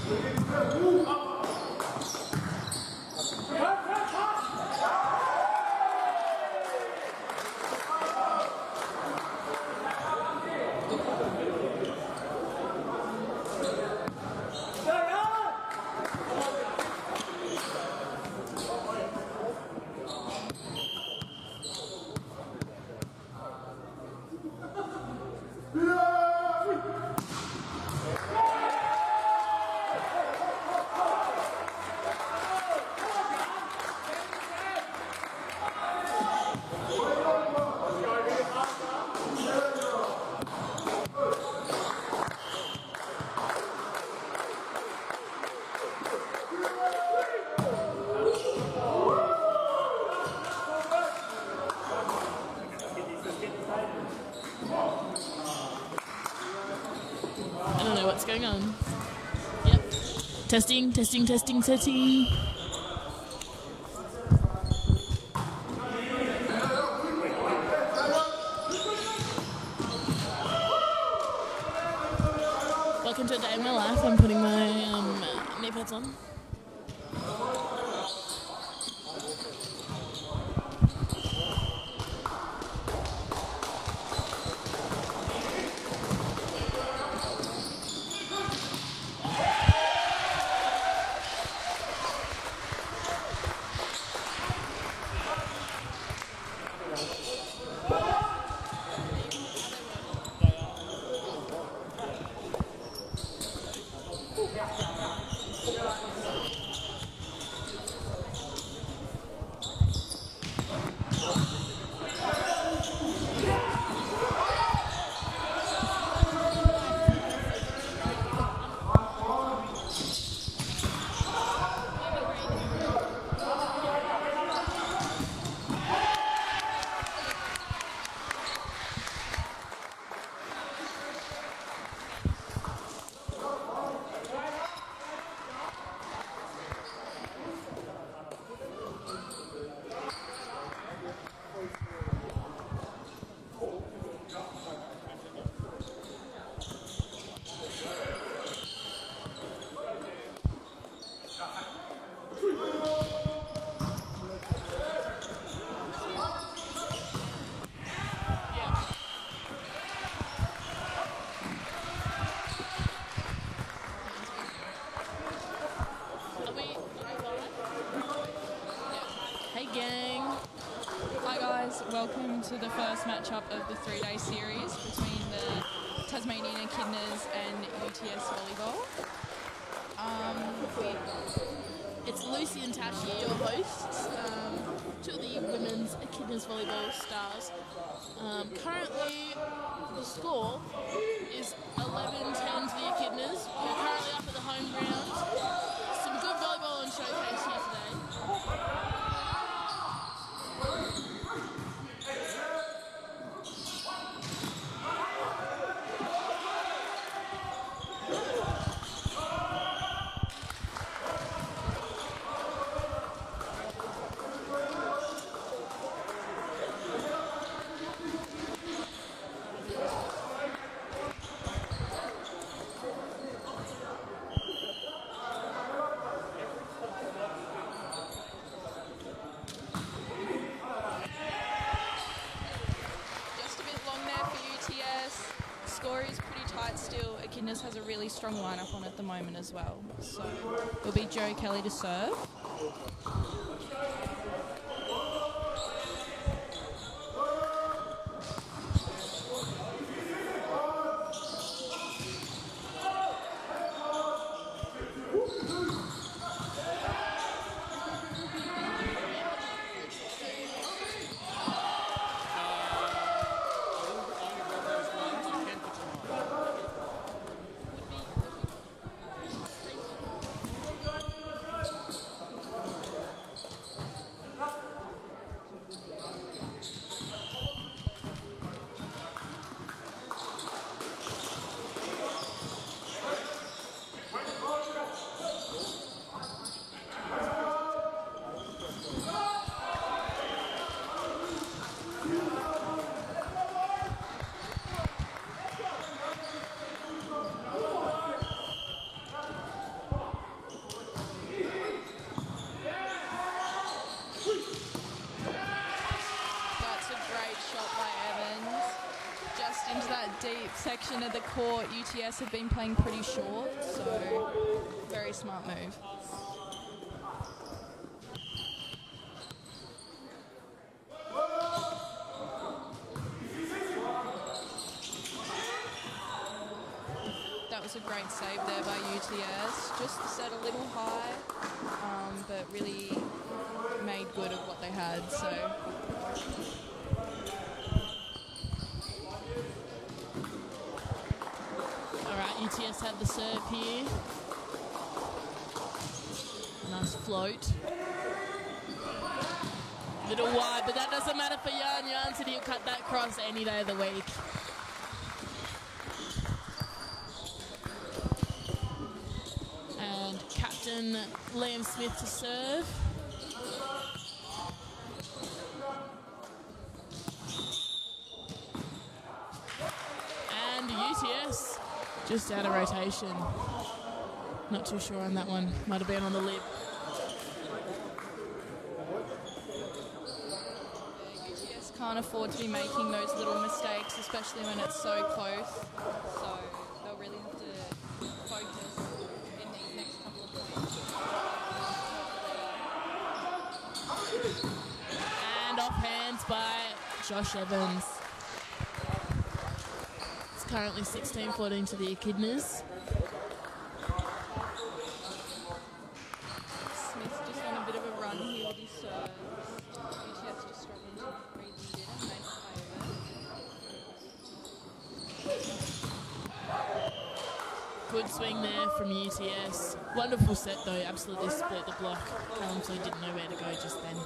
I don't know what's going on. Yep. Testing, testing, testing, testing. Welcome to a day in my life. I'm putting my knee pads on. Welcome to the first matchup of the 3-day series between the Tasmanian Echidnas and UTS volleyball. It's Lucy and Tashi, your hosts, two of the women's Echidnas volleyball stars. Currently, the score is 11-10 to the Echidnas. We're currently up at the home ground. Some good volleyball on showcase here today. Echidnas has a really strong lineup on at the moment as well. So it'll be Joe Kelly to serve. section of the court, UTS have been playing pretty short, so very smart move. That was a great save there by UTS. Just set a little high, but really made good of what they had. So. All right, UTS had the serve here. Nice float. Little wide, but that doesn't matter for Jan. Jan said he'll cut that cross any day of the week. And Captain Liam Smith to serve. And UTS just out of rotation. Not too sure on that one. Might have been on the lip. UTS can't afford to be making those little mistakes, especially when it's so close. So they'll really have to focus in these next couple of points. And off hands by Josh Evans. It's currently 16-14 to the Echidnas. Smith's just on a bit of a run here with his serves. UTS just struggling to read them in. Nice play over. Good swing there from UTS. Wonderful set though, absolutely split the block. Callum so didn't know where to go just then.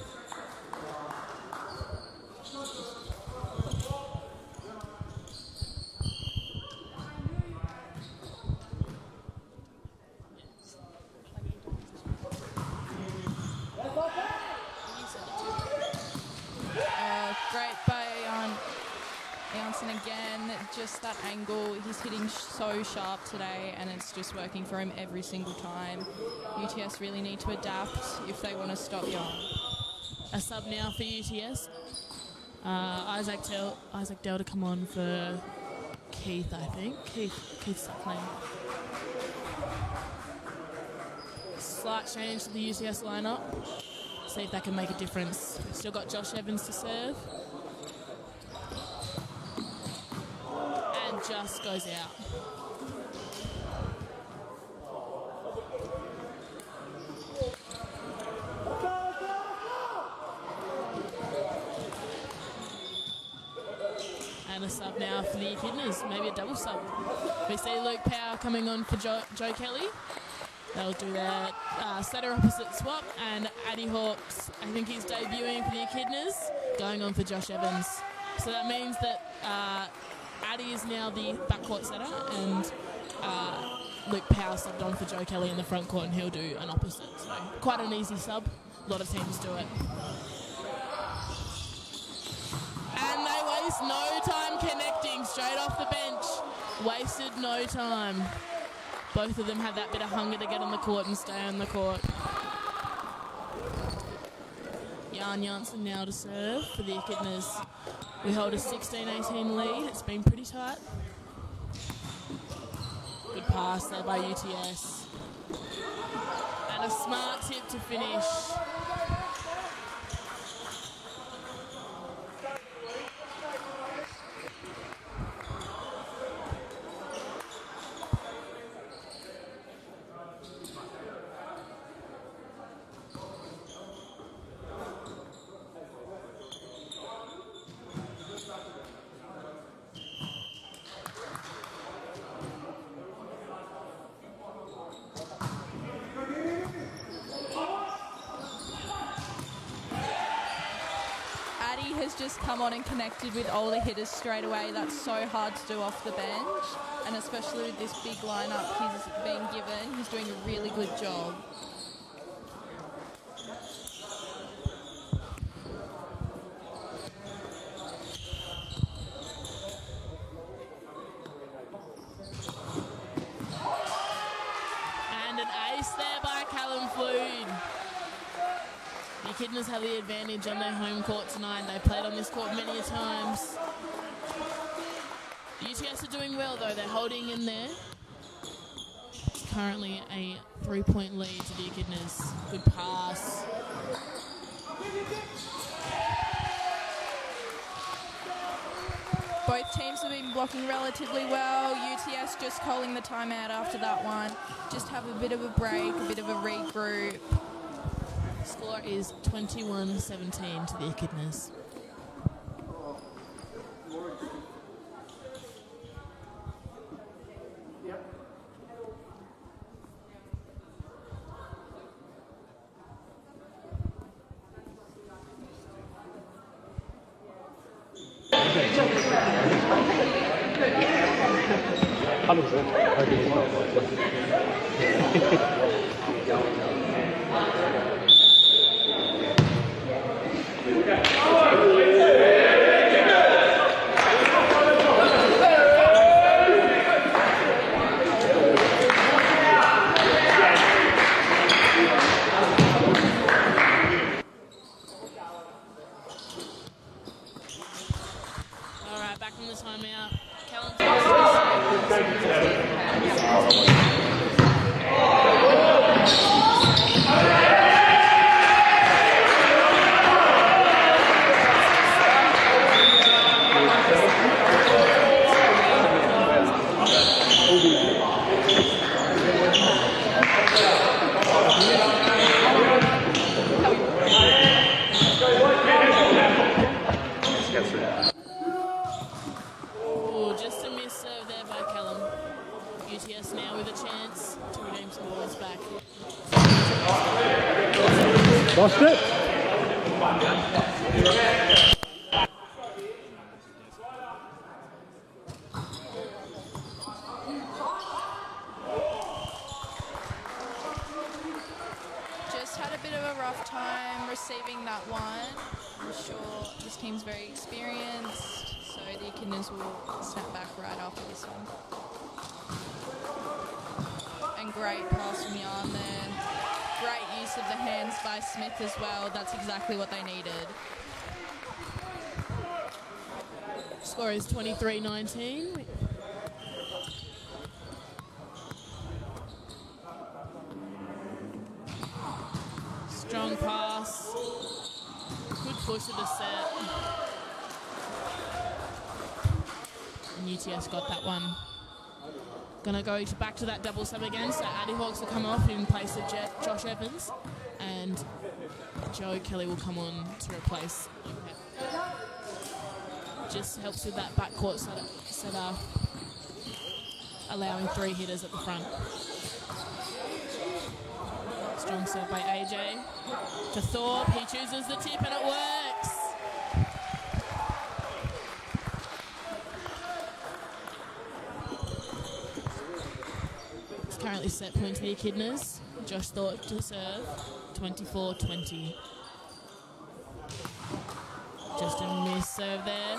Great by Janssen again, just that angle. He's hitting so sharp today and it's just working for him every single time. UTS really need to adapt if they want to stop Jan. A sub now for UTS. Isaac Dell to come on for Keith, I think. Keith's playing. Slight change to the UTS lineup. See if that can make a difference. We've still got Josh Evans to serve. And just goes out. And a sub now for the Echidnas, maybe a double sub. We see Luke Power coming on for Joe Kelly. They'll do their setter opposite swap, and Addy Hawks, I think he's debuting for the Echidnas, going on for Josh Evans. So that means that Addy is now the backcourt setter, and Luke Power subbed on for Joe Kelly in the front court, and he'll do an opposite. So quite an easy sub. A lot of teams do it. And they waste no time connecting straight off the bench. Wasted no time. Both of them have that bit of hunger to get on the court and stay on the court. Jan Janssen now to serve for the Echidnas. We hold a 16-18 lead. It's been pretty tight. Good pass there by UTS. And a smart tip to finish. Has just come on and connected with all the hitters straight away. That's so hard to do off the bench, and especially with this big lineup he's being given, he's doing a really good job. And an ace there by Callum Flood. The Echidnas have the advantage on their home court tonight. They played on this court many a times. UTS UTS are doing well though, they're holding in there. It's currently a 3-point lead to the Echidnas. Good pass. Both teams have been blocking relatively well. UTS just calling the timeout after that one. Just have a bit of a break, a bit of a regroup. Score is 21-17 to the Echidnas. Alright, back from the timeout. Oh, just a miss serve there by Callum. UTS now with a chance to redeem some points back. Lost it. Just had a bit of a rough time receiving that one. I'm sure this team's very experienced, so the Echidnas will snap back right after this one. And great pass from Yarn there. Great use of the hands by Smith as well. That's exactly what they needed. Score is 23-19. Strong pass. Good push of the set. And UTS got that one. Gonna go back to that double sub again, so Addy Hawks will come off in place of Josh Evans, and Joe Kelly will come on to replace Luke. Just helps with that backcourt setup, allowing 3 hitters at the front. Strong serve by AJ to Thorpe. He chooses the tip and it works. It's currently set point to the Echidnas. Josh Thorpe to serve. 24-20. Just a miss serve there.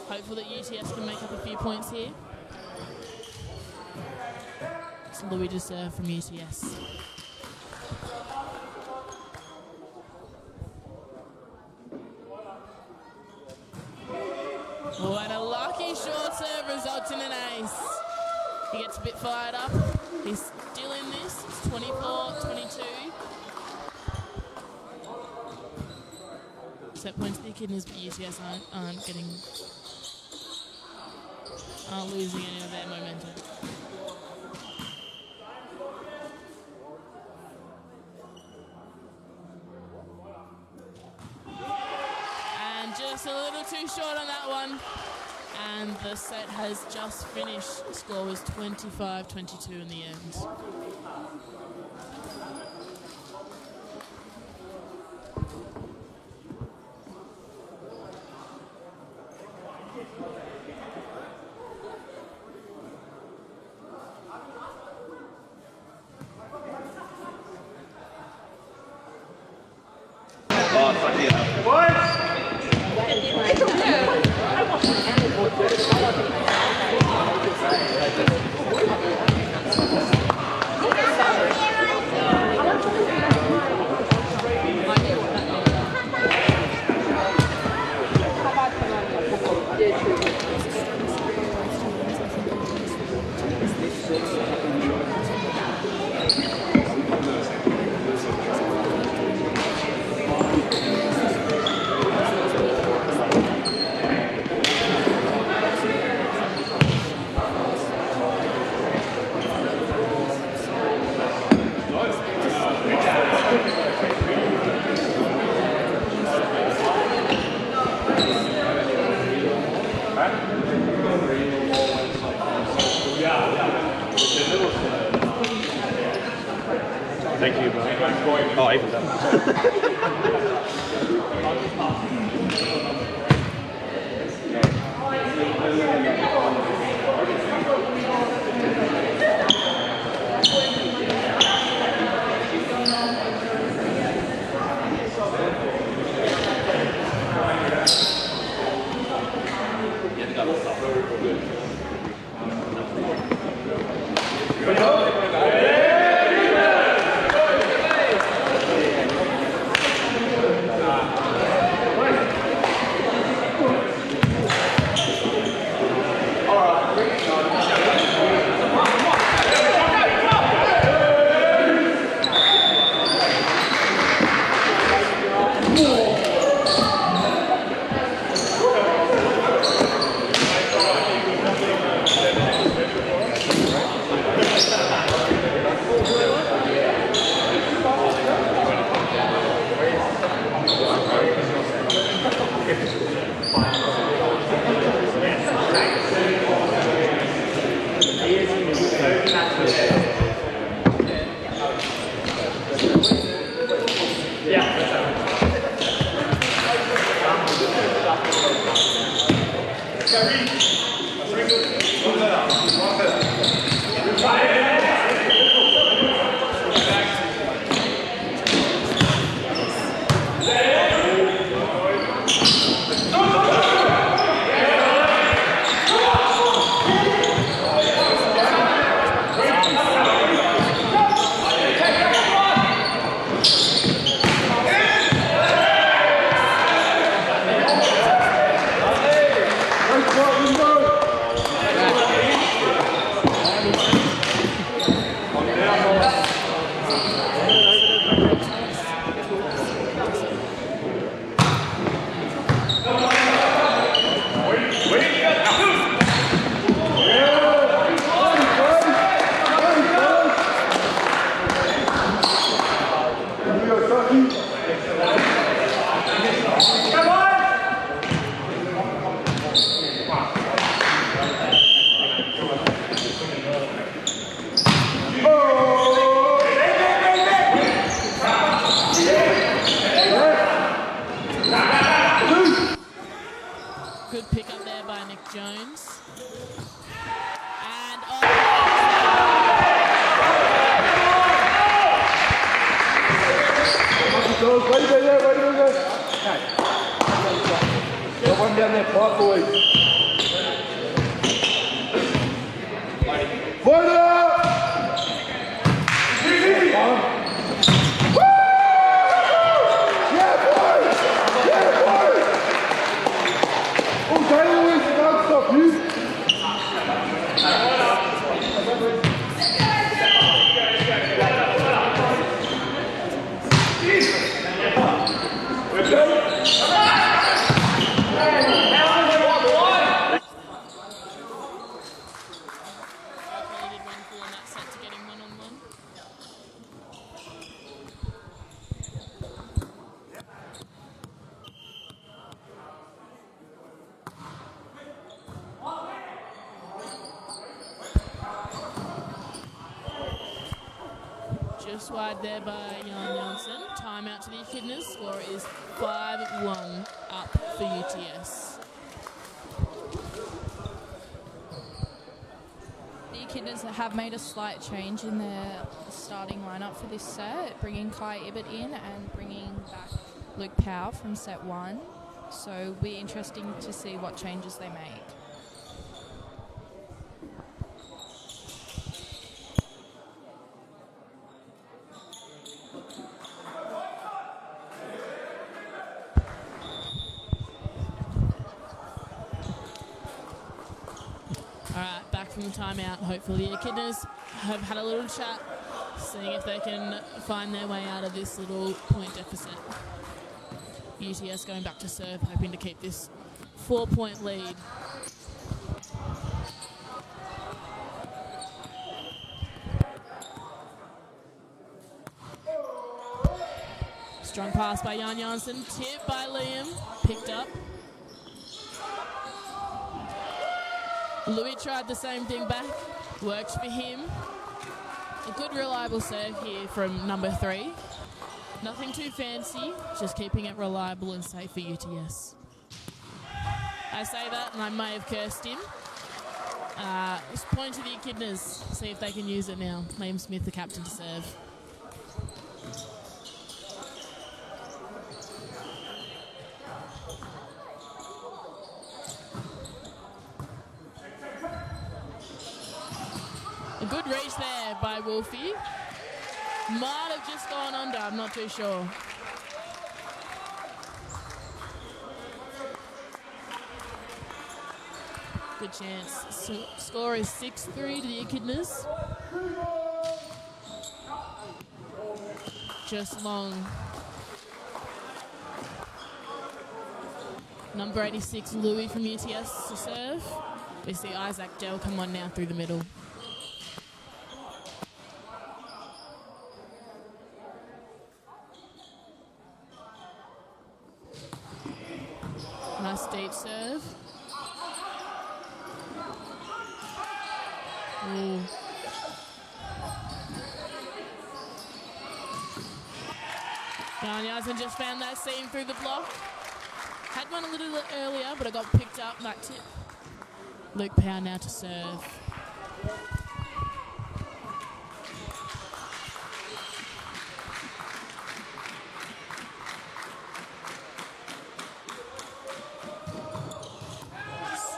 Hopeful that UTS can make up a few points here. It's Louis to serve from UTS. Oh, and a lucky short serve results in an ace. He gets a bit fired up. He's still in this. It's 24-22. Set point to the Echidnas, but UTS aren't losing any of their momentum. And just a little too short on that one. And the set has just finished. The score was 25-22 in the end. Thank you, bro. Oh, even better. Good pick up there by Nick Jones. And Got one down there, fight boys. Fight up! Woo! Yeah, boys! Yeah, boys! Oh, Taylor, don't stop you. just wide there by Jan Janssen. Timeout to the Echidnas. Score is 5-1 up for UTS. The Echidnas have made a slight change in their starting lineup for this set, bringing Kai Ibbett in and bringing back Luke Powell from set one. So it'll be interesting to see what changes they make. from the timeout. Hopefully the Echidnas have had a little chat, seeing if they can find their way out of this little point deficit. UTS going back to serve, hoping to keep this 4-point lead. Strong pass by Jan Janssen, tipped by Liam, picked up. Louis tried the same thing back, worked for him. A good reliable serve here from number 3. Nothing too fancy, just keeping it reliable and safe for UTS. I say that and I may have cursed him. Let's point to the Echidnas, see if they can use it now. Liam Smith, the captain, to serve. A good reach there by Wolfie. Might have just gone under, I'm not too sure. Good chance. So, score is 6-3 to the Echidnas. Just long. Number 86, Louis from UTS to serve. We see Isaac Dell come on now through the middle. Nice deep serve. Ooh. Jan Janssen just found that seam through the block. Had one a little earlier, but it got picked up, that tip. Luke Power now to serve.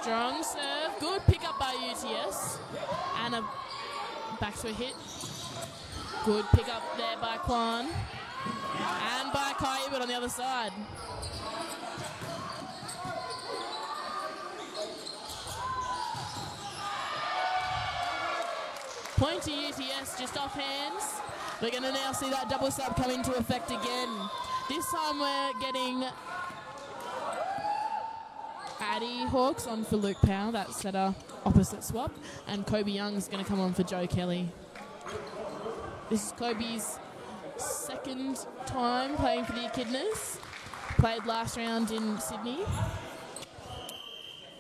Strong serve, good pick up by UTS. And back to a hit. Good pick up there by Kwan. And by Kai, but on the other side. Point to UTS, just off hands. We're going to now see that double sub come into effect again. This time we're getting Addy Hawks on for Luke Powell. That's at a opposite swap. And Kobe Young's going to come on for Joe Kelly. This is Kobe's second time playing for the Echidnas. Played last round in Sydney.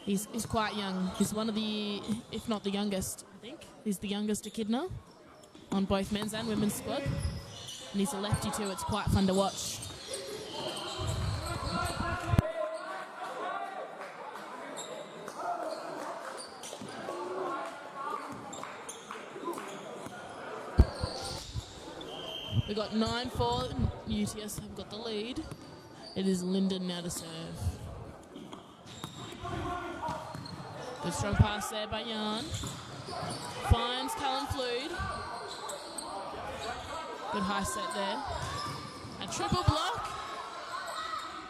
He's quite young. He's one of the, if not the youngest, I think. He's the youngest Echidna on both men's and women's squad. And he's a lefty too. It's quite fun to watch. We've got 9-4. UTS have got the lead. It is Lyndon now to serve. Good strong pass there by Jan. Finds Callum Flood. Good high set there. A triple block.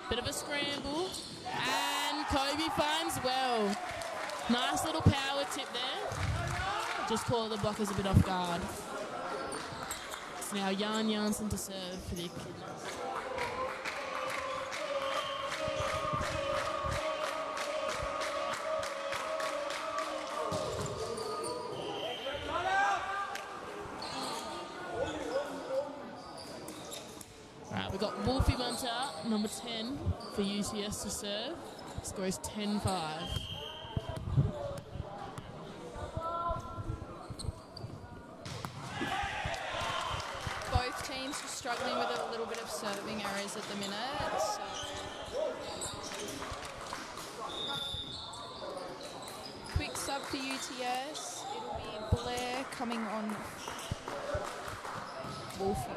Bit of a scramble. And Kobe finds well. Nice little power tip there. Just caught the blockers a bit off guard. It's now Jan Janssen to serve for the Echidnas. We've got Wolfie Munter, number 10, for UTS to serve. Score is 10-5. Both teams are struggling with a little bit of serving errors at the minute. So quick sub for UTS. It'll be Blair coming on Wolfie.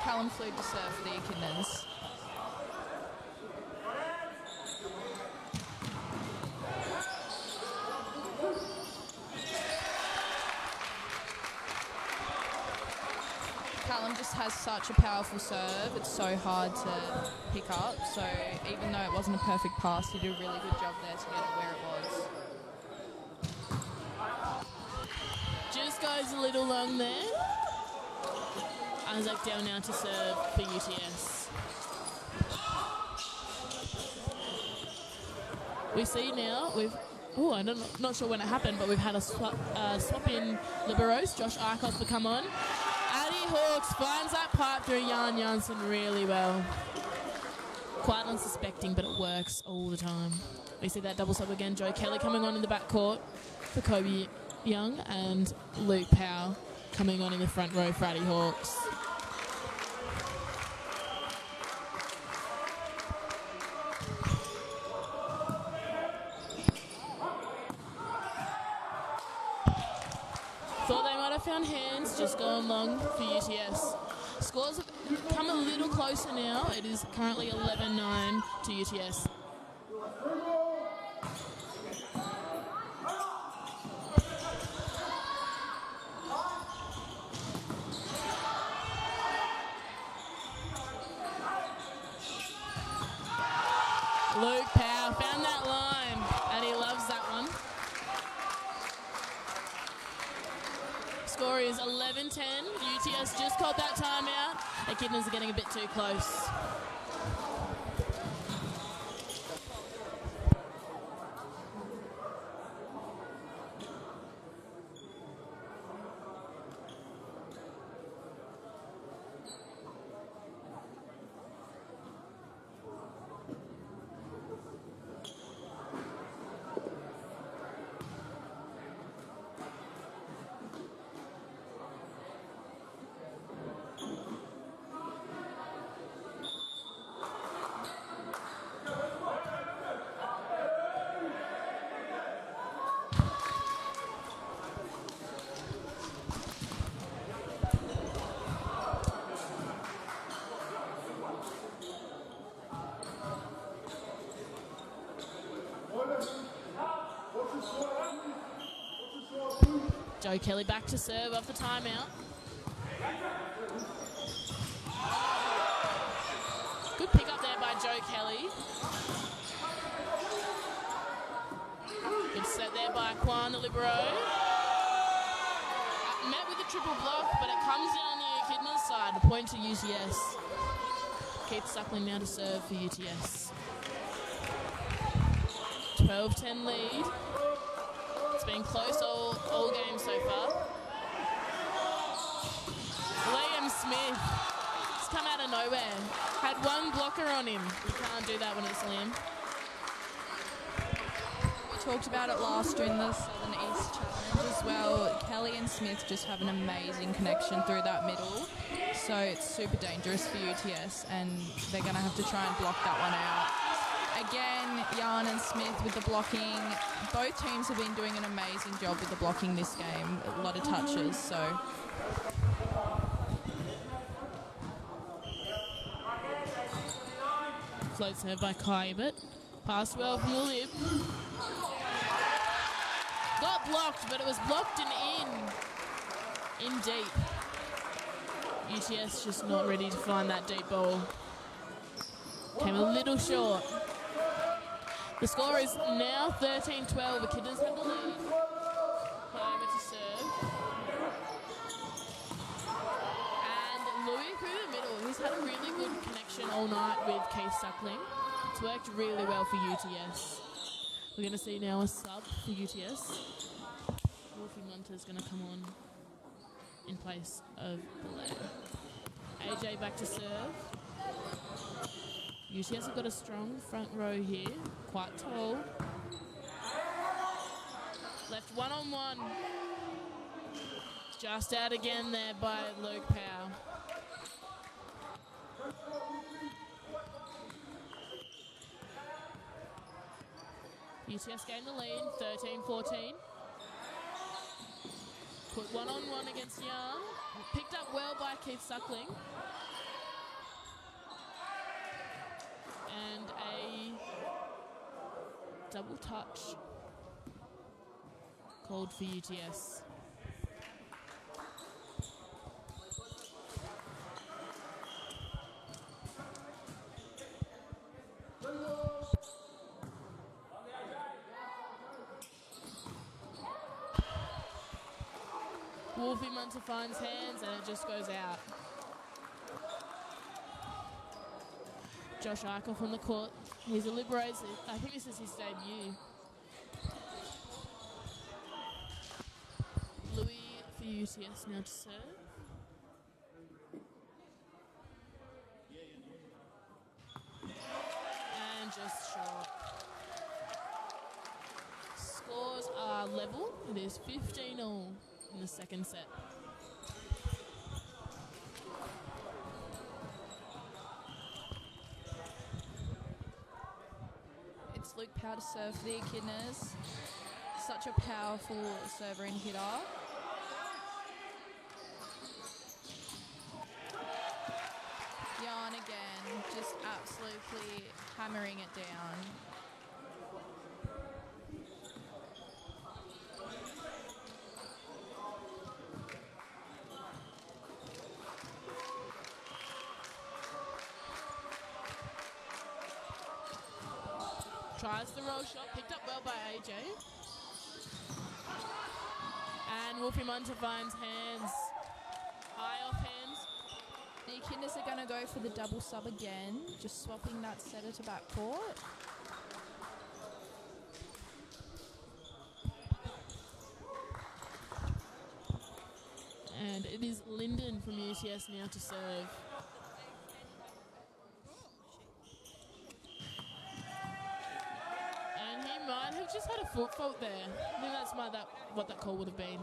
Callum Flood to serve for the Echidnas. Callum just has such a powerful serve. It's so hard to pick up. So even though it wasn't a perfect pass, he did a really good job there to get it where it was. a little long there. Isaac Dell now to serve for UTS. We see now I'm not sure when it happened, but we've had a swap in liberos. Josh Eichhoff will come on. Addy Hawks finds that pipe through Jan Janssen really well. Quite unsuspecting, but it works all the time. We see that double sub again. Joe Kelly coming on in the backcourt for Kobe Young, and Luke Powell coming on in the front row for Addy Hawks. Thought they might have found hands, just going long for UTS. Scores have come a little closer now. It is currently 11-9 to UTS. Luke Powell found that line, and he loves that one. Score is 11-10. UTS just called that timeout. Echidnas are getting a bit too close. Joe Kelly back to serve off the timeout. Good pick up there by Joe Kelly. Good set there by Quan, the libero. Met with a triple block, but it comes in on the Echidnas side. A point to UTS. Keith Suckling now to serve for UTS. 12-10 lead. It's been close all game so far. Liam Smith has come out of nowhere. Had one blocker on him. You can't do that when it's Liam. We talked about it last year in the Southern East Challenge as well. Kelly and Smith just have an amazing connection through that middle. So it's super dangerous for UTS, and they're going to have to try and block that one out. Again, Jan and Smith with the blocking. Both teams have been doing an amazing job with the blocking this game. A lot of touches, so. Float serve by Kybert. Pass well from the lip. Got blocked, but it was blocked and in deep. UTS just not ready to find that deep ball. Came a little short. The score is now 13-12. The Echidnas have the lead. Kybert to serve. And Louis through the middle. He's had a really good connection all night with Keith Suckling. It's worked really well for UTS. We're going to see now a sub for UTS. Wolfie Munter's going to come on in place of Blair. AJ back to serve. UTS have got a strong front row here, quite tall. Left one-on-one. Just out again there by Luke Powell. UTS gained the lead, 13-14. Put one-on-one against Young. Picked up well by Keith Suckling. And a double touch called for UTS. Wolfie Munter finds hands and it just goes out. Josh Eichhoff on the court. He's a Liberator. I think this is his debut. Louis for UTS now to serve. And just short. Scores are level. It is 15-all in the second set. It's Luke Powell to serve for the Echidnas. Such a powerful server and hitter. Yarn again, just absolutely hammering it down. Tries the roll shot, picked up well by AJ. And Wolfie Munter finds hands. High off hands. The Echidnas are going to go for the double sub again, just swapping that setter to backcourt. And it is Lyndon from UTS now to serve. And he might have just had a foot fault there. I think that's what that call would have been.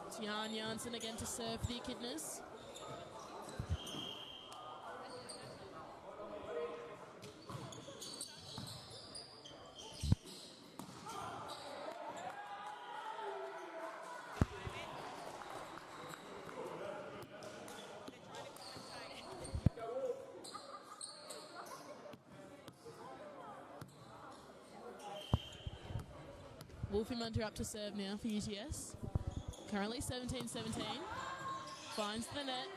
It's Jan Janssen again to serve for the Echidnas. Wolfie Munter up to serve now for UTS. Currently 17-17. Finds the net.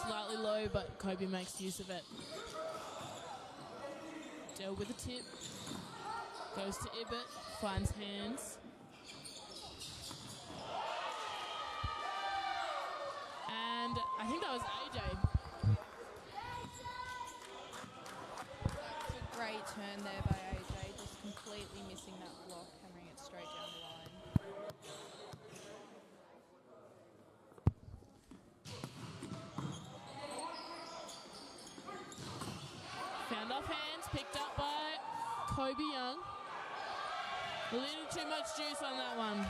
Slightly low, but Kobe makes use of it. Dell with a tip. Goes to Ibbett. Finds hands. And I think that was AJ. It's a great turn there by AJ, just completely missing that block, hammering it straight down the line. Found off hands, picked up by Kobe Young. A little too much juice on that one.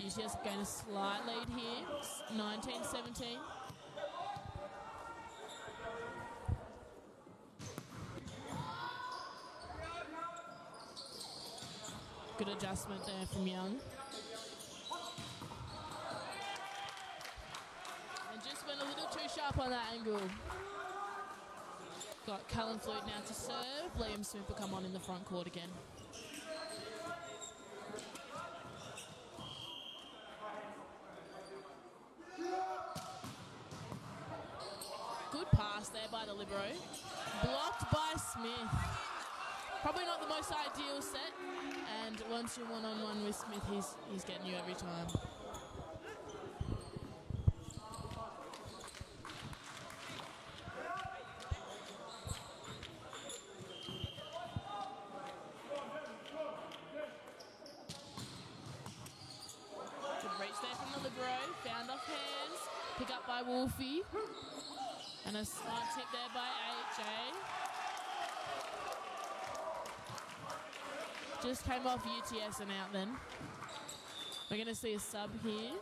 UTS gain a slight lead here, 19-17. Good adjustment there from Young. And just went a little too sharp on that angle. Got Callum Flute now to serve. Liam Smith will come on in the front court again. Good pass there by the libero. Blocked by Smith. Probably not the most ideal set. And once you're one-on-one with Smith, he's getting you every time. Good reach there from the libero. Found off hands. Pick up by Wolfie. And a slight tip there by AJ. Just came off UTS and out then. We're going to see a sub here.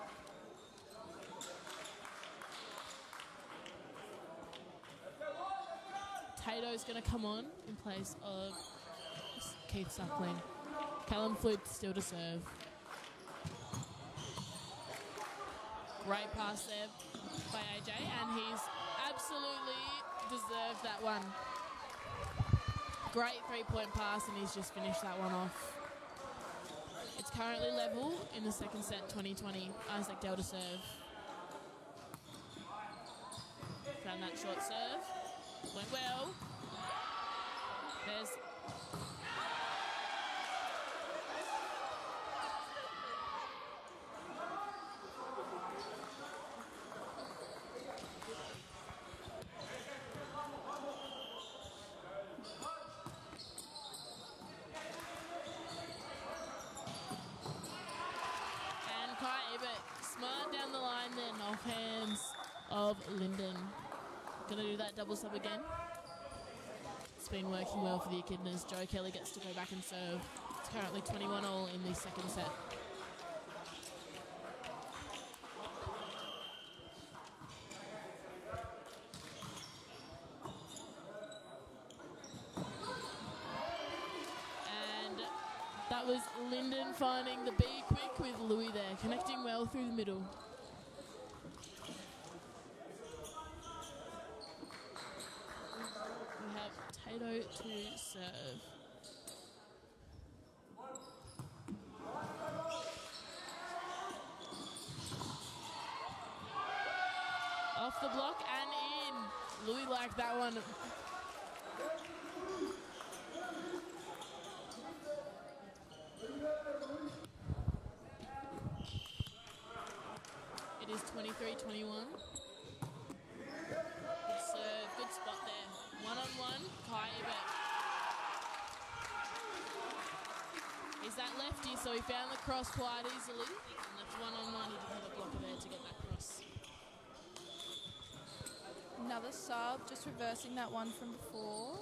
Tato's going to come on in place of Keith Suckling. Callum Flute still to serve. Great pass there by AJ, and he's absolutely deserved that one. Great three-point pass, and he's just finished that one off. It's currently level in the second set, 20-20. Isaac Dell to serve. that short serve. Went well. There's and Kai Ebert smart down the line then off hands of Linden. Gonna do that double sub again. It's been working well for the Echidnas. Joe Kelly gets to go back and serve. It's currently 21-all in the second set. And that was Linden finding the B quick with Louis there, connecting well through the middle. We have Tato to serve. Off the block and in. Louis liked that one. It is 23-21. Good serve, good spot there. One-on-one, Kai Ebert. He's that lefty, so he found the cross quite easily. And left one-on-one, he didn't have a blocker there to get that cross. Another sub, just reversing that one from before,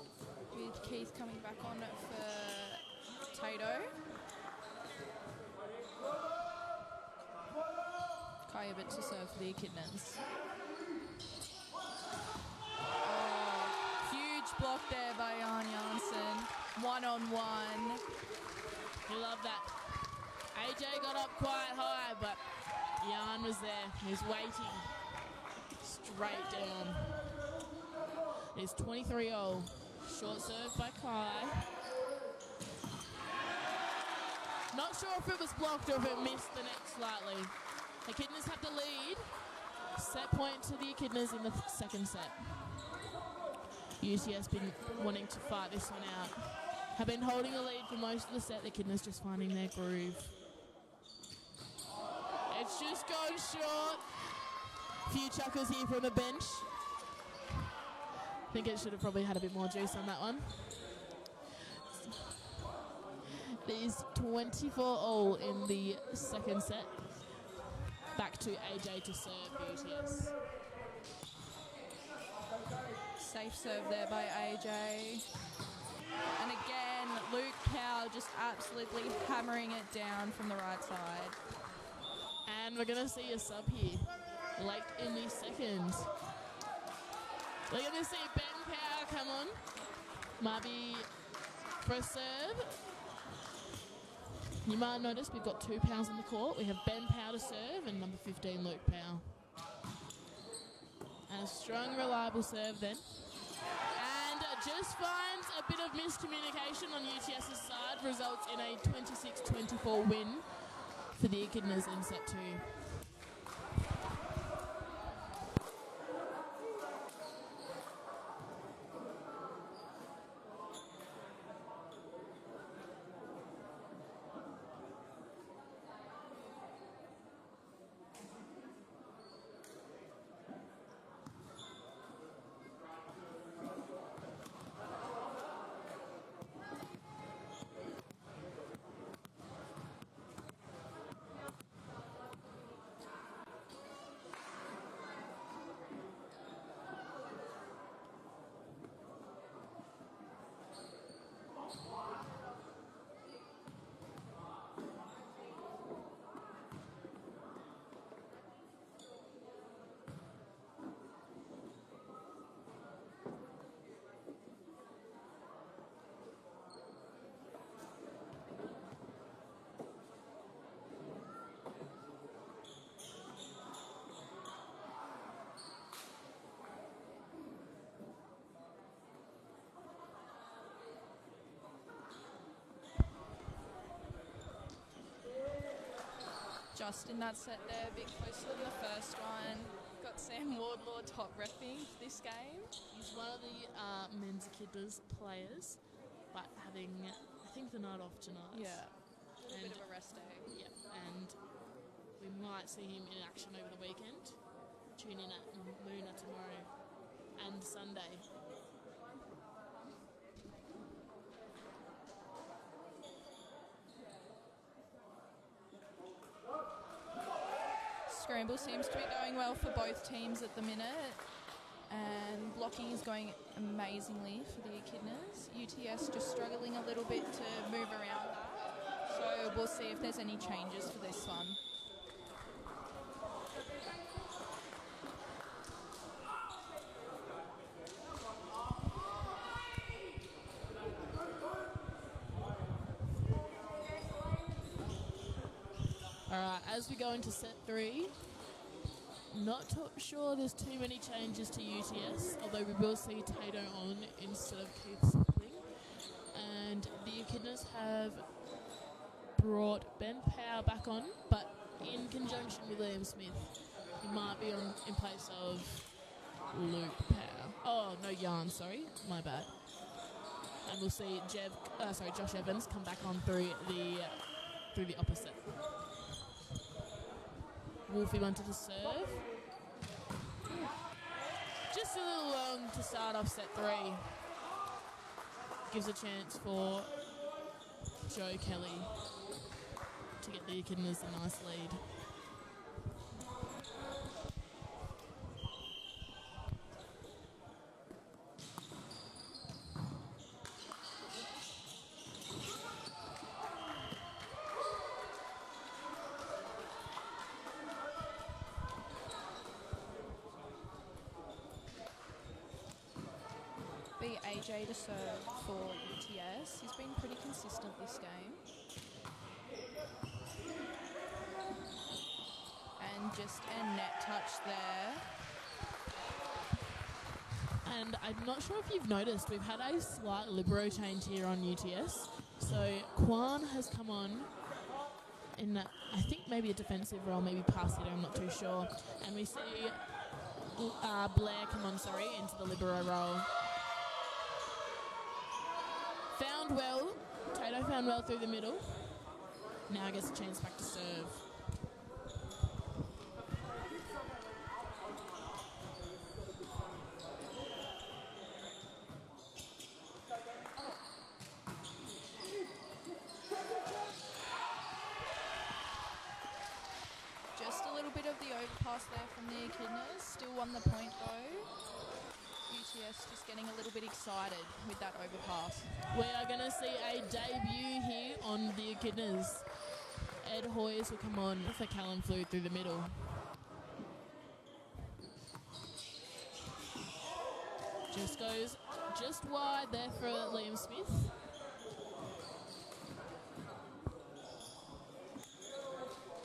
with Keith coming back on for Tato. Kai Ebert to serve for the Echidnas. Oh, huge block there by Jan Janssen. One-on-one. You love that. AJ got up quite high, but Jan was there. He was waiting. Straight down. It's 23-all. Short serve by Kai. Not sure if it was blocked or if it missed the net slightly. The Echidnas have the lead. Set point to the Echidnas in the second set. UTS been wanting to fight this one out. Have been holding a lead for most of the set. The Echidnas just finding their groove. It's just gone short. Few chuckles here from the bench. I think it should have probably had a bit more juice on that one. There's 24-all in the second set. Back to AJ to serve for UTS. Safe serve there by AJ. And again, Luke Powell just absolutely hammering it down from the right side. And we're going to see a sub here, late in the second. We're going to see Ben Power come on. Might be for a serve. You might notice we've got 2 Powers in the court. We have Ben Power to serve and number 15, Luke Powell. And a strong, reliable serve then. And just finds a bit of miscommunication on UTS's side, results in a 26-24 win for the Echidnas in set 2. Just in that set there, a bit closer than the first one. Got Sam Ward Lord top repping this game. He's one of the men's Echidnas players, but having, I think, the night off tonight. Yeah. A little And- bit of a rest day. Yeah, and we might see him in action over the weekend. Tune in at Moona tomorrow and Sunday. Scramble seems to be going well for both teams at the minute, and blocking is going amazingly for the Echidnas. UTS just struggling a little bit to move around that, so we'll see if there's any changes for this one. All right, as we go into set 3, not sure there's too many changes to UTS, although we will see Tato on instead of Keith Sapling. And the Echidnas have brought Ben Power back on, but in conjunction with Liam Smith. He might be on in place of Luke Power. Oh, no, Yarn, sorry. My bad. And we'll see Josh Evans come back on through the opposite. Wolfie wanted to serve. Just a little long to start off set 3. Gives a chance for Joe Kelly to get the Echidnas a nice lead. Be AJ to serve for UTS. He's been pretty consistent this game. And just a net touch there. And I'm not sure if you've noticed, we've had a slight libero change here on UTS. So Kwan has come on in, I think, maybe a defensive role, maybe pass hitter, I'm not too sure. And we see Blair come on, into the libero role. Found well. Tato found well through the middle. Now gets a chance back to serve. Just a little bit of the overpass there from the Echidnas. Still won the point though. UTS just getting a little bit excited with that overpass. We are going to see a debut here on the Echidnas. Ed Hoyes will come on for Callum Flew through the middle. Just goes just wide there for Liam Smith.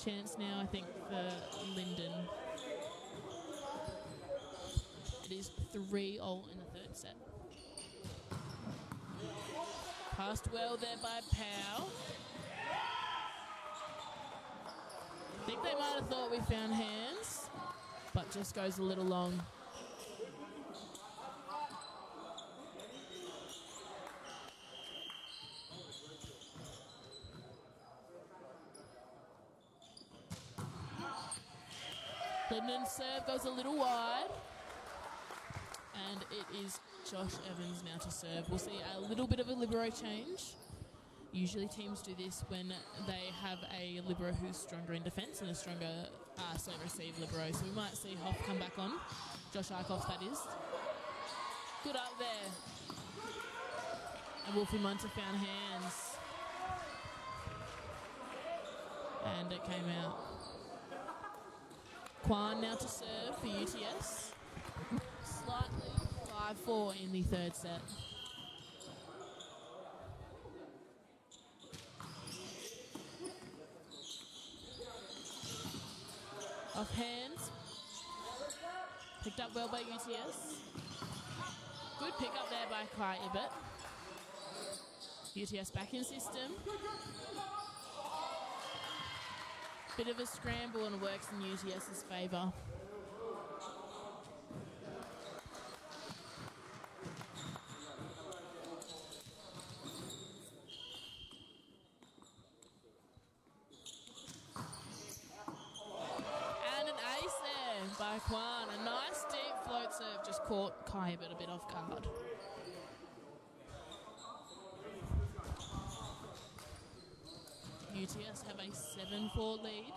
Chance now, I think, for Lyndon. It is 3-0 in the third set. Passed well there by Powell. I think they might have thought we found hands, but just goes a little long. Lyndon's serve goes a little wide. And it is Josh Evans now to serve. We'll see a little bit of a libero change. Usually teams do this when they have a libero who's stronger in defence and a stronger serve receive libero. So we might see Hoff come back on. Josh Arkoff, that is. Good up there. And Wolfie Munter found hands. And it came out. Kwan now to serve for UTS. Slightly 5-4 in the third set. Off hands. Picked up well by UTS. Good pick up there by Kai Ibbett. UTS back in system. Bit of a scramble and works in UTS's favour. Kwan. A nice deep float serve, just caught Kybert a bit off guard. UTS have a 7-4 lead.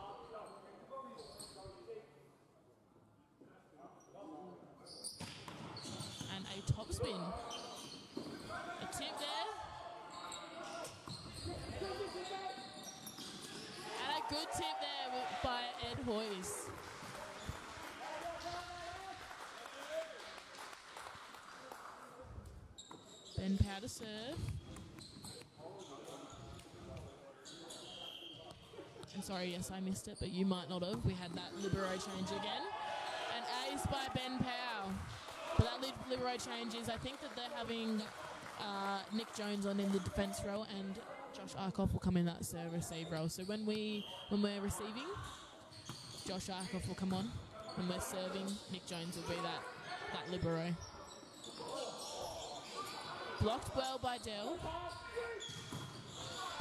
And a topspin. A tip there. And a good tip there by Ed Hoyes. Ben Pow to serve. I'm sorry, yes, I missed it, but you might not have. We had that libero change again. An ace by Ben Pow. But that libero change is, I think that they're having Nick Jones on in the defence role and Josh Arkoff will come in that serve receive role. So when we're receiving, Josh Arkoff will come on. When we're serving, Nick Jones will be that libero. Blocked well by Dell.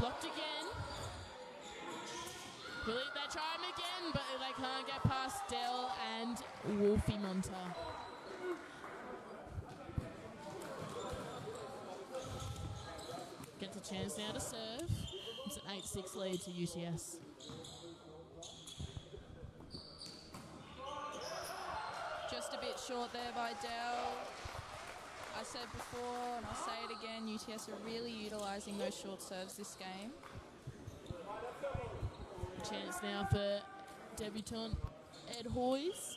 Blocked again. They try him again, but they can't get past Dell and Wolfie Monta. Gets a chance now to serve. It's an 8-6 lead to UTS. Just a bit short there by Dell. I said before, and I'll say it again, UTS are really utilising those short serves this game. Chance now for debutant Ed Hoyes.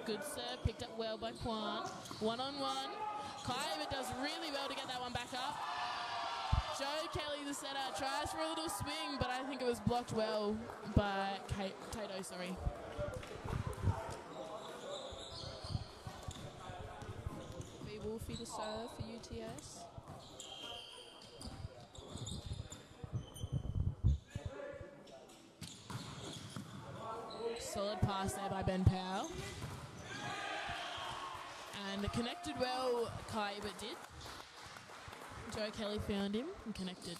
Good serve, picked up well by Kwan. 1-on-1. Kybert does really well to get that one back up. Joe Kelly, the setter, tries for a little swing, but I think it was blocked well by Tato, sorry. Be Wolfie to serve for UTS. Solid pass there by Ben Powell. And connected well, Kybert did. Joe Kelly found him and connected.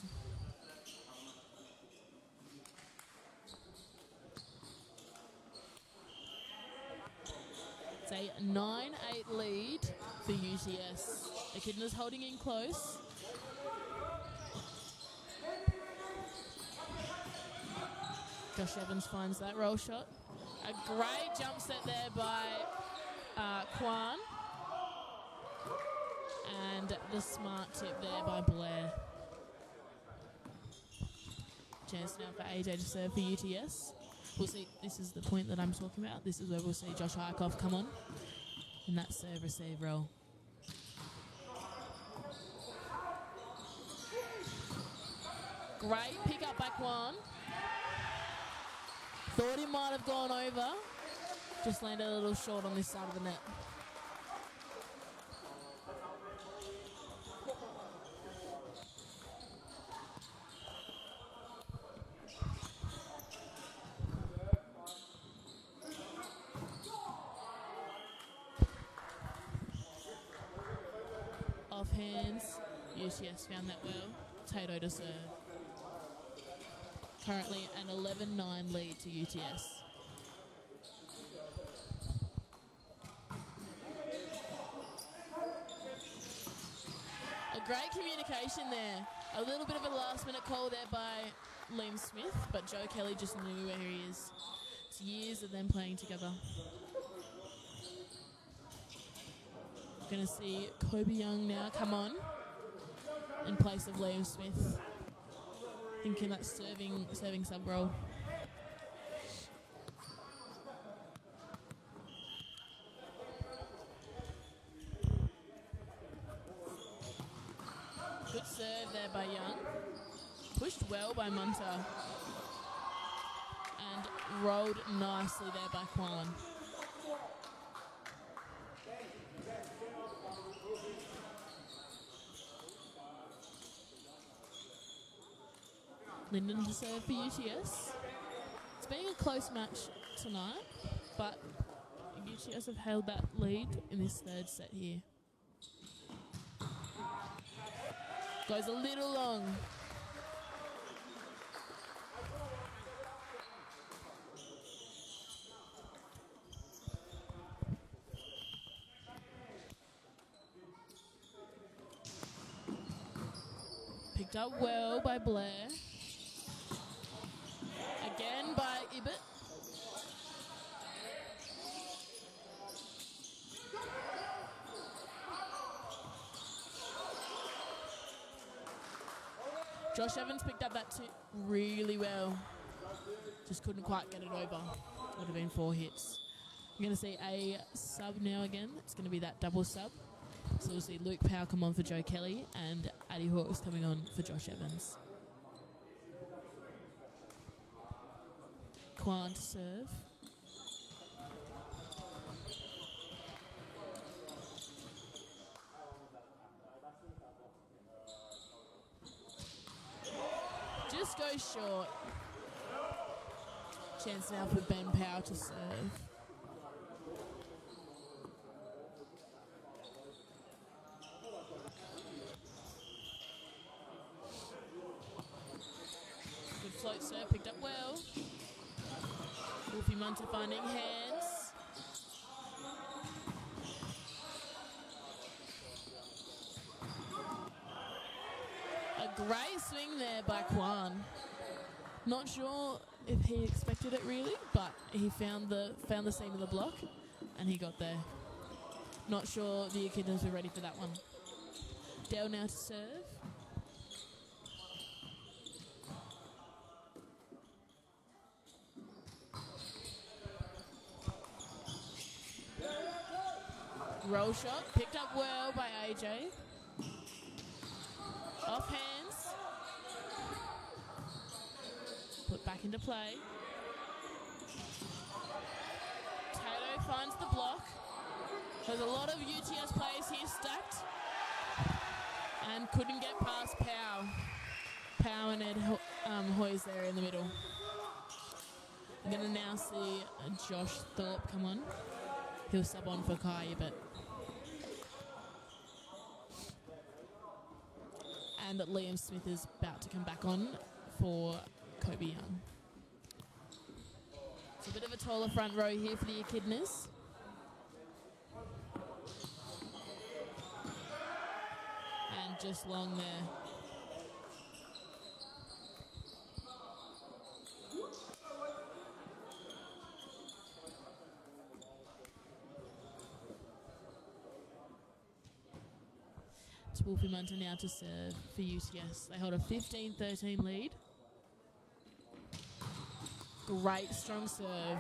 It's a 9-8 lead for UTS. Echidnas holding in close. Josh Evans finds that roll shot. A great jump set there by Kwan. And the smart tip there by Blair. Chance now for AJ to serve for UTS. We'll see, this is the point that I'm talking about. This is where we'll see Josh Harkoff come on in that serve receive role. Great pick up by Kwan. Thought he might have gone over. Just landed a little short on this side of the net. Off hands. UTS found that well. Tato to serve. Currently an 11-9 lead to UTS. A great communication there. A little bit of a last-minute call there by Liam Smith, but Joe Kelly just knew where he is. It's years of them playing together. Going to see Kobe Young now come on in place of Liam Smith. Thinking that serving sub role. Good serve there by Young. Pushed well by Munter. And rolled nicely there by Kwan. Linden to serve for UTS. It's been a close match tonight, but UTS have held that lead in this third set here. Goes a little long. Picked up well by Blair. Again by Ibbett. Josh Evans picked up that too really well. Just couldn't quite get it over. Would have been 4 hits. You're going to see a sub now again. It's going to be that double sub. So we'll see Luke Powell come on for Joe Kelly and Addy Hawks coming on for Josh Evans. Kwan to serve. Just goes short. Chance now for Ben Powell to serve. Good float serve, picked up well. Wolfie Munter finding hands. A great swing there by Kwan. Not sure if he expected it really, but he found the seam of the block and he got there. Not sure the Echidnas were ready for that one. Dale now to serve. Roll shot, picked up well by AJ. Off hands. Put back into play. Tato finds the block. There's a lot of UTS players here stacked. And couldn't get past Powell. Powell and Ed Hoyes there in the middle. I'm going to now see Josh Thorpe come on. He'll sub on for Kai, but... And Liam Smith is about to come back on for Kobe Young. It's a bit of a taller front row here for the Echidnas. And just long there. It's Wolfie Munter now to serve for UTS. They hold a 15-13 lead. Great strong serve.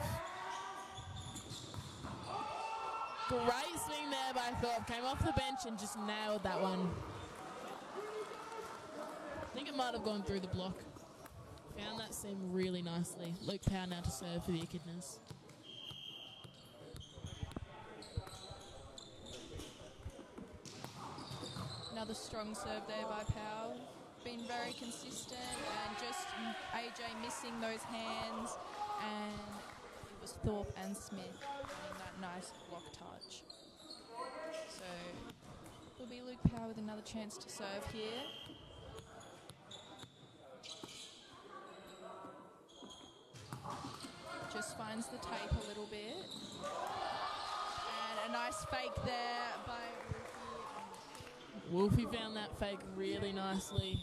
Great swing there by Thorpe. Came off the bench and just nailed that one. I think it might have gone through the block. Found that seam really nicely. Luke Powell now to serve for the Echidnas. Another strong serve there by Powell. Been very consistent and just AJ missing those hands, and it was Thorpe and Smith getting that nice block touch. So it'll be Luke Powell with another chance to serve here. Just finds the tape a little bit. And a nice fake there by Wolfie found that fake really nicely.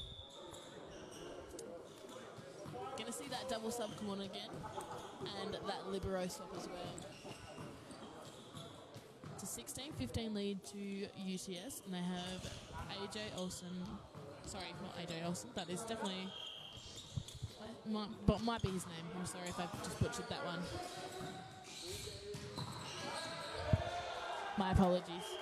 Gonna see that double sub come on again. And that libero swap as well. It's a 16-15 lead to UTS, and they have AJ Olsen. Sorry, not AJ Olsen. That is definitely... might be his name. I'm sorry if I just butchered that one. My apologies.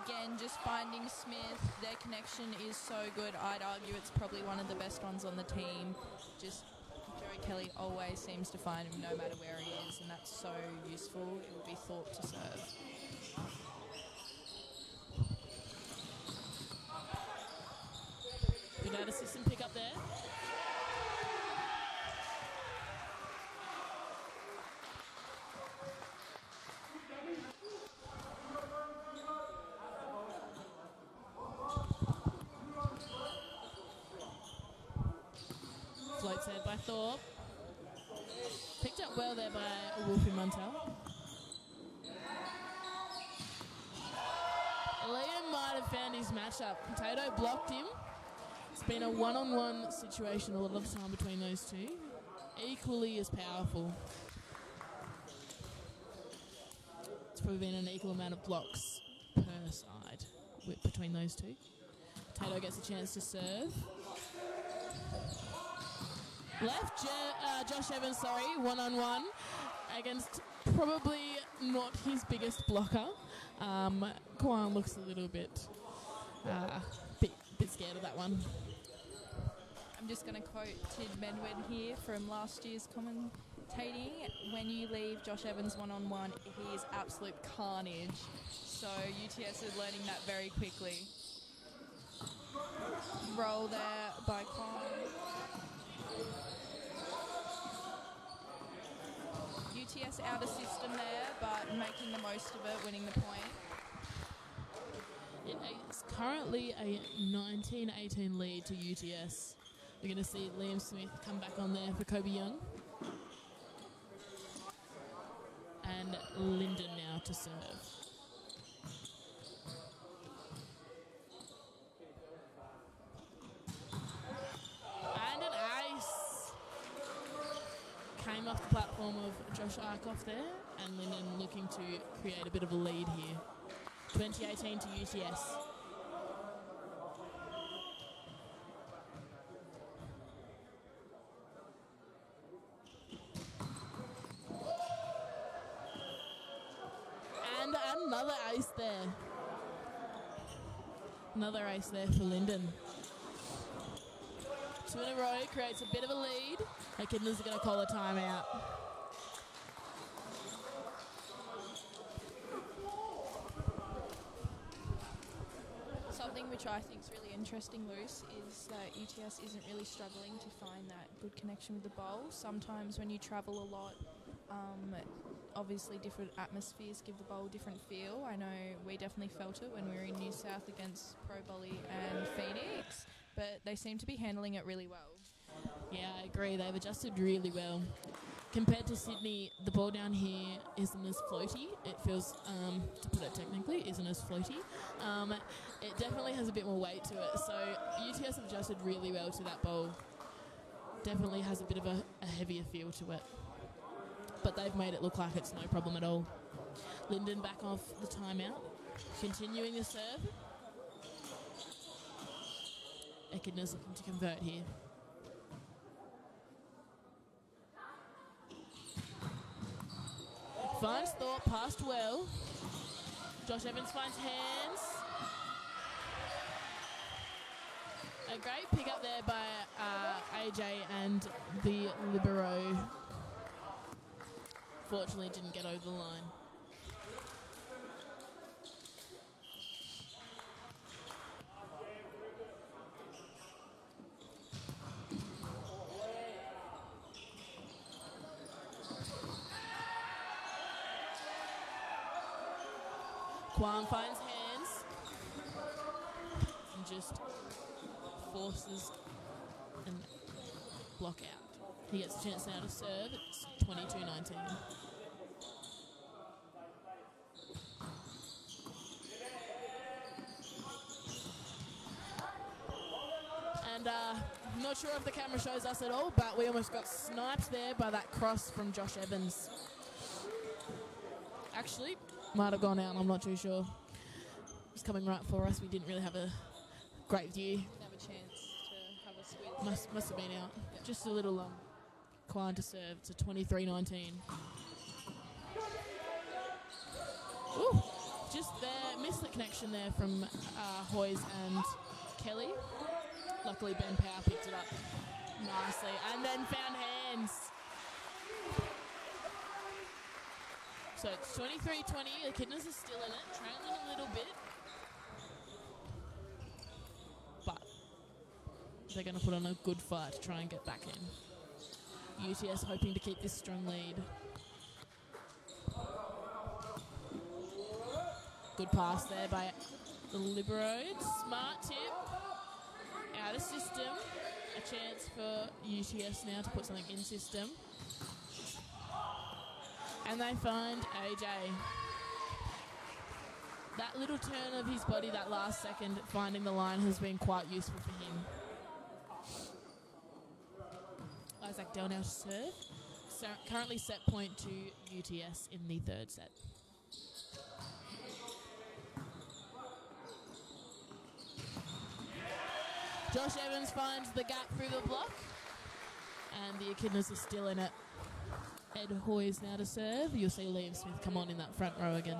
Again, just finding Smith. Their connection is so good. I'd argue it's probably one of the best ones on the team. Just Joey Kelly always seems to find him no matter where he is, and that's so useful. It would be Thorpe to serve. Good out assist pick up there. Great save by Thorpe. Picked up well there by Wolfie Muntel. Liam might have found his matchup. Tato blocked him. It's been a one-on-one situation a lot of the time between those two. Equally as powerful. It's probably been an equal amount of blocks per side between those two. Tato gets a chance to serve. Left, Josh Evans, one-on-one against probably not his biggest blocker. Kwan looks a little bit scared of that one. I'm just going to quote Tid Medwin here from last year's commentating. When you leave Josh Evans one-on-one, he is absolute carnage. So UTS is learning that very quickly. Roll there by Kwan. UTS out of system there, but making the most of it, winning the point. It's currently a 19-18 lead to UTS. We're going to see Liam Smith come back on there for Kobe Young. And Lyndon now to serve. And an ace. Came off the platform of Josh Arkoff there, and Lyndon looking to create a bit of a lead here. 2018 to UTS. And another ace there. Another ace there for Lyndon. 2 in a row creates a bit of a lead. Echidnas are going to call a timeout. Something which I think is really interesting, Luce, is that UTS isn't really struggling to find that good connection with the bowl. Sometimes when you travel a lot, obviously different atmospheres give the bowl a different feel. I know we definitely felt it when we were in New South against Pro Bolly and Phoenix, but they seem to be handling it really well. Yeah, I agree. They've adjusted really well. Compared to Sydney, the ball down here isn't as floaty. It feels, to put it technically, isn't as floaty. It definitely has a bit more weight to it. So UTS have adjusted really well to that bowl. Definitely has a bit of a heavier feel to it. But they've made it look like it's no problem at all. Lyndon back off the timeout. Continuing the serve. Echidnas looking to convert here. Finds Thorpe, passed well. Josh Evans finds hands. A great pick up there by AJ and the libero. Fortunately didn't get over the line. Kwang finds hands and just forces and block out. He gets a chance now to serve. It's 22-19. And I'm not sure if the camera shows us at all, but we almost got sniped there by that cross from Josh Evans. Actually, might have gone out, I'm not too sure. It was coming right for us. We didn't really have a great view. Didn't have a chance to have a switch. Must have been out. Yep. Just a little Klein to serve. It's a 23-19. Ooh, just there. Missed the connection there from Hoyes and Kelly. Luckily Ben Power picked it up nicely and then found hands. So it's 23-20. The Echidnas are still in it, trailing a little bit. But they're going to put on a good fight to try and get back in. UTS hoping to keep this strong lead. Good pass there by the libero. Smart tip. Out of system. a chance for UTS now to put something in system. And they find AJ. That little turn of his body, that last second, finding the line has been quite useful for him. Isaac Dell now to serve. So currently set point to UTS in the third set. Josh Evans finds the gap through the block. And the Echidnas are still in it. Ed Hoyes now to serve. You'll see Liam Smith come on in that front row again.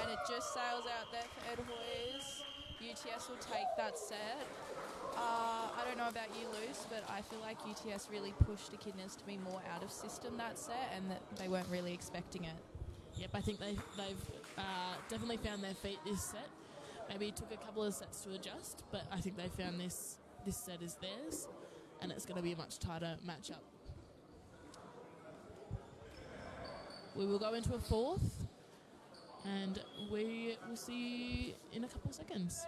And it just sails out there for Ed Hoyes. UTS will take that set. I don't know about you, Luce, but I feel like UTS really pushed Echidnas to be more out of system that set and that they weren't really expecting it. Yep, I think they've definitely found their feet this set. Maybe it took a couple of sets to adjust, but I think they found this set is theirs, and it's going to be a much tighter matchup. We will go into a fourth, and we will see you in a couple of seconds.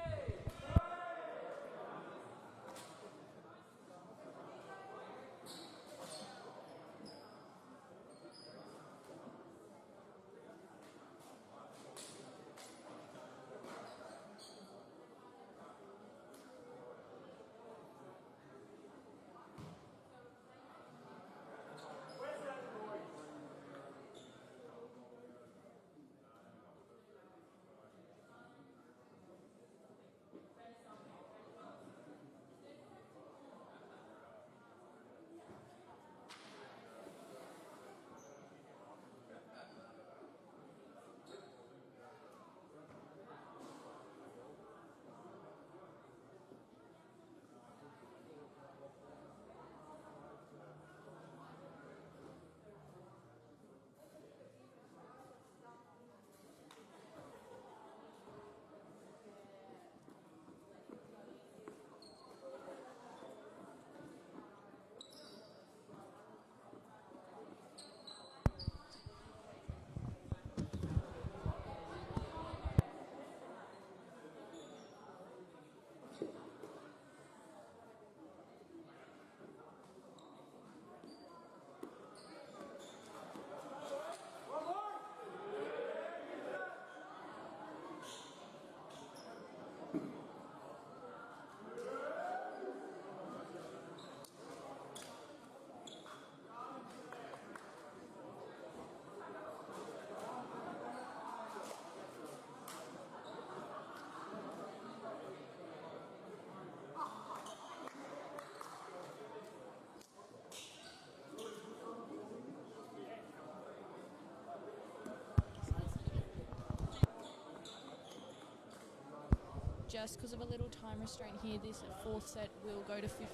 Just because of a little time restraint here, this fourth set will go to 15,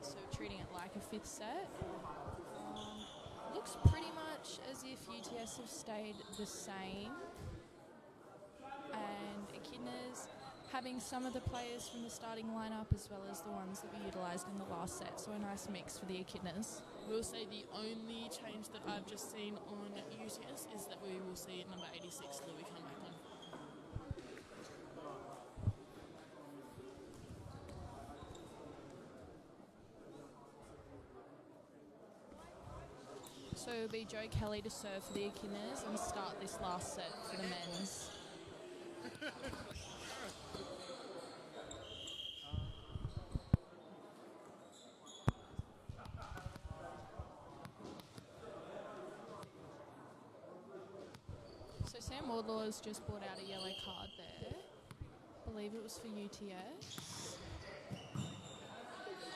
so treating it like a fifth set. Looks pretty much as if UTS have stayed the same, and Echidnas having some of the players from the starting lineup as well as the ones that were utilised in the last set, so a nice mix for the Echidnas. We'll say the only change that I've just seen on UTS is that we will see number 86 Louis come back on. So it'll be Joe Kelly to serve for the Echidnas and start this last set for the men's. So Sam Wardlaw has just brought out a yellow card there. I believe it was for UTS.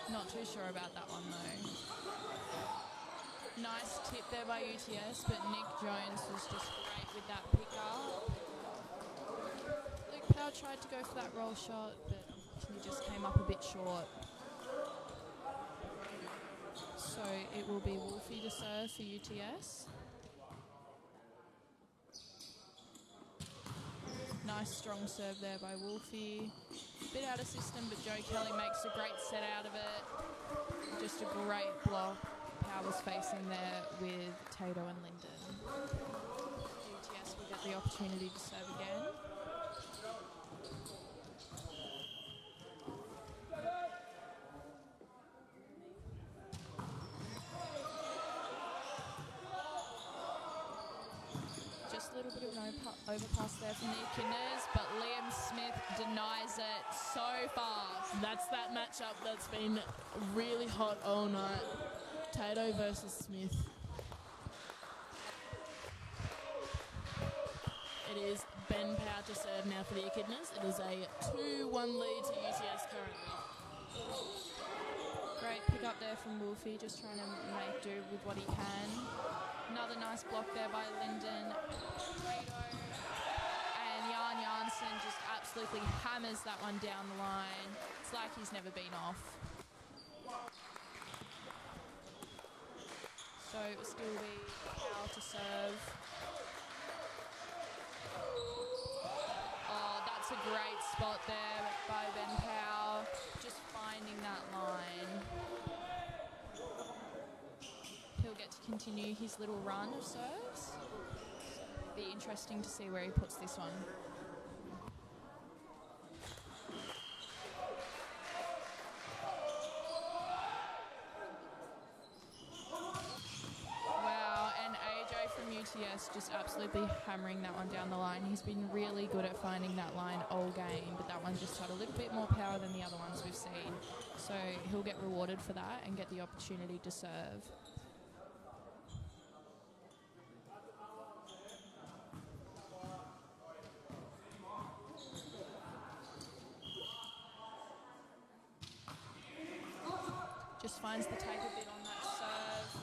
Not too sure about that one though. Nice tip there by UTS, but Nick Jones was just great with that pick-up. Luke Powell tried to go for that roll shot, but he just came up a bit short. So it will be Wolfie to serve for UTS. Nice strong serve there by Wolfie. Bit out of system, but Joe Kelly makes a great set out of it. Just a great block. Power was facing there with Tato and Linden. UTS will get the opportunity to serve again. Just a little bit of an overpass there from the Echidnas, but Liam Smith denies it so fast. That's that matchup that's been really hot all night. Tato versus Smith. It is Ben Power to serve now for the Echidnas. It is a 2-1 lead to UTS currently. Great pick up there from Wolfie, just trying to make do with what he can. Another nice block there by Linden. Tato. And Jan Janssen just absolutely hammers that one down the line. It's like he's never been off. So it will still be Power to serve. Oh, that's a great spot there by Ben Powell, just finding that line. He'll get to continue his little run of serves. Be interesting to see where he puts this one. UTS just absolutely hammering that one down the line. He's been really good at finding that line all game, but that one just had a little bit more power than the other ones we've seen. So he'll get rewarded for that and get the opportunity to serve. Just finds the take a bit on that serve.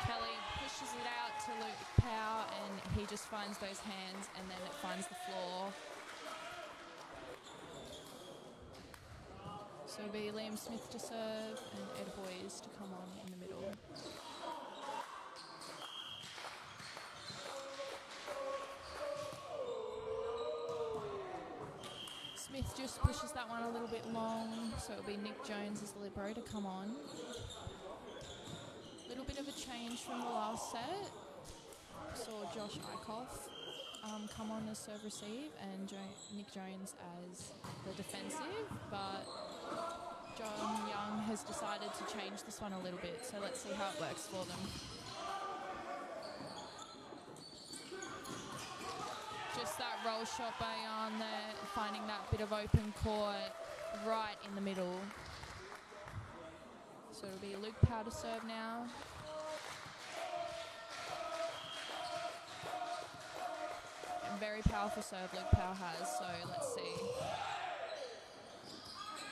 Kelly pushes it out to Luke Power and he just finds those hands and then it finds the floor. So it'll be Liam Smith to serve and Ed Boys to come on in the middle. Smith just pushes that one a little bit long, so it'll be Nick Jones as the libero to come on. Little bit of a change from the last set. Saw Josh Eichhoff come on as serve receive and Nick Jones as the defensive, but John Young has decided to change this one a little bit, so let's see how it works for them. Just that roll shot by Jan there, finding that bit of open court right in the middle. So it'll be Luke Power to serve now. And very powerful serve Luke Power has, so let's see.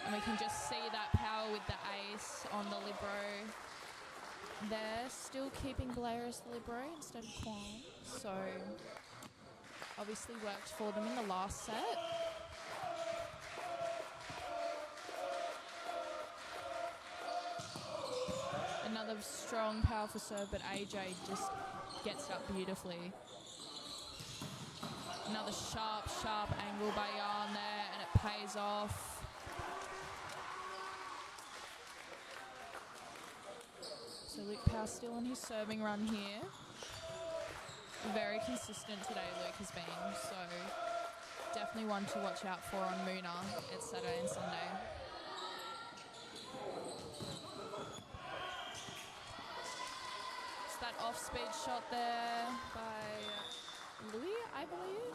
And we can just see that power with the ace on the libero. They're still keeping Blair as the libero instead of Kwon. So obviously worked for them in the last set. Another strong, powerful serve, but AJ just gets it up beautifully. Another sharp, sharp angle by Jan there, and it pays off. So Luke Power still on his serving run here. Very consistent today, Luke has been, so definitely one to watch out for on Moona. It's Saturday and Sunday. It's that off-speed shot there by Louis, I believe.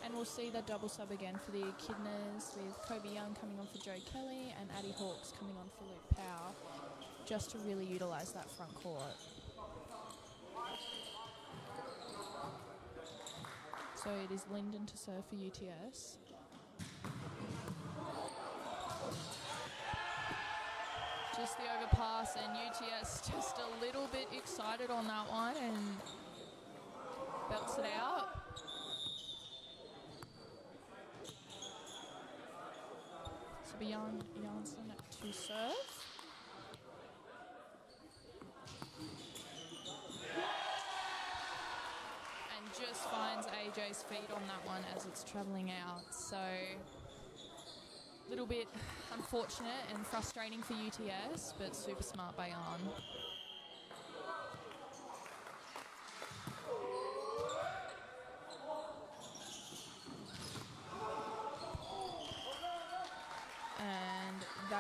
And we'll see the double sub again for the Echidnas with Kobe Young coming on for Joe Kelly and Addie Hawkes coming on for Luke Power, just to really utilise that front court. So it is Linden to serve for UTS. Just the overpass, and UTS just a little bit excited on that one and belts it out. So beyond Janssen to serve. Just finds AJ's feet on that one as it's travelling out. So a little bit unfortunate and frustrating for UTS, but super smart by Jan.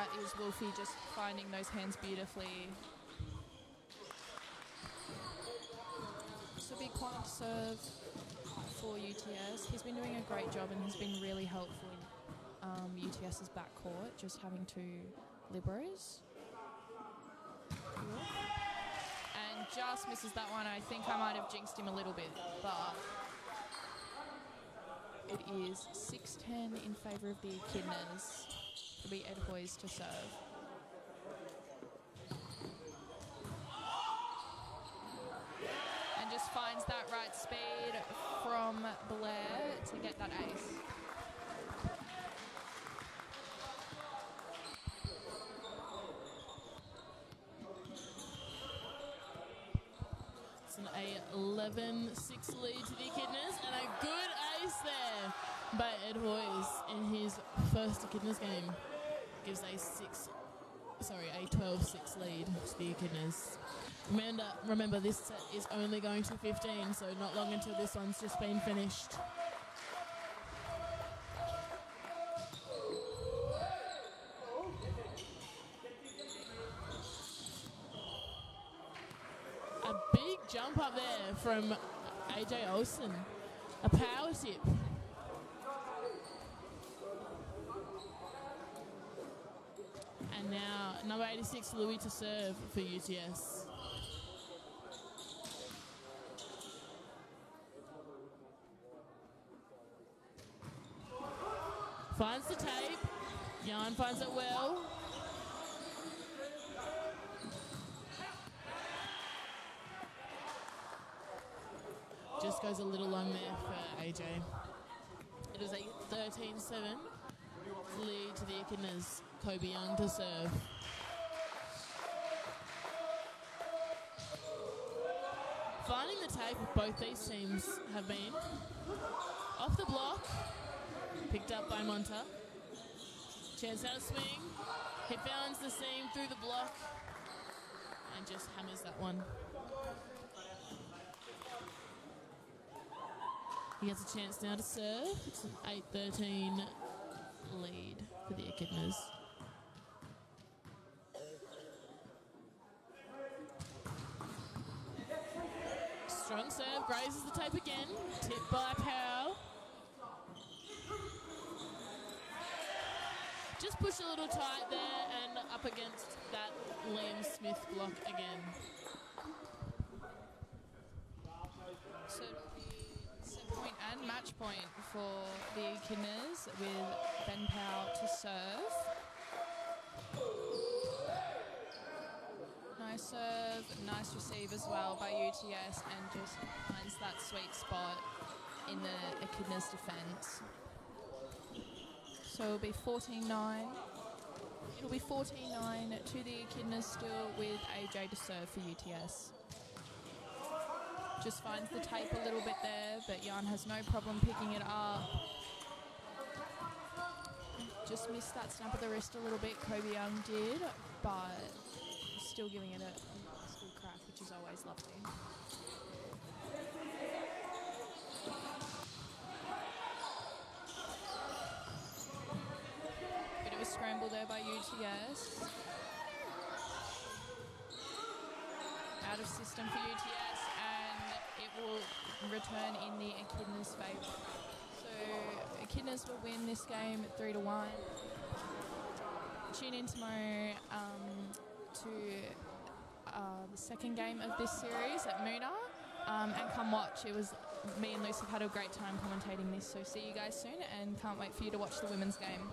that is Wolfie just finding those hands beautifully. This will be quite a serve for UTS. He's been doing a great job and has been really helpful in UTS's backcourt, just having two liberos. And just misses that one. I think I might have jinxed him a little bit, but it is 6-10 in favour of the Echidnas. It'll be Ed Hoyes to serve. And just finds that right speed from Blair to get that ace. It's an 11-6 lead to the Echidnas, and a good ace there by Ed Hoyes in his first Echidnas game. Gives a 12-6 lead to the Echidnas. Remember, this set is only going to 15, so not long until this one's just been finished. A big jump up there from AJ Olsen. A power tip. And now number 86, Louis, to serve for UTS. Finds the tape. Yarn finds it well. Just goes a little long there for AJ. It is a 13-7 lead to the Echidnas. Kobe Young to serve. Finding the tape of both these teams have been off the block, picked up by Monta. Chance out of swing. He finds the seam through the block and just hammers that one. He has a chance now to serve. It's an 8-13 lead for the Echidnas. Strong serve, grazes the tape again. Tipped by Powell. Just push a little tight there and up against that Liam Smith block again. So it'll be set point and match point for the Echidnas with Ben Powell to serve. Nice serve, nice receive as well by UTS, and just finds that sweet spot in the Echidnas defence. So it'll be 14-9. It'll be 14-9 to the Echidnas still with AJ to serve for UTS. Just finds the tape a little bit there, but Jan has no problem picking it up. Just missed that snap of the wrist a little bit, Kobe Young did, but still giving it a still crack, which is always lovely. Bit of a scramble there by UTS. Out of system for UTS, and it will return in the Echidnas' favour. So Echidnas will win this game 3-1. Tune in tomorrow to the second game of this series at Moona, and come watch. It was me and Luce have had a great time commentating this, so see you guys soon, and can't wait for you to watch the women's game.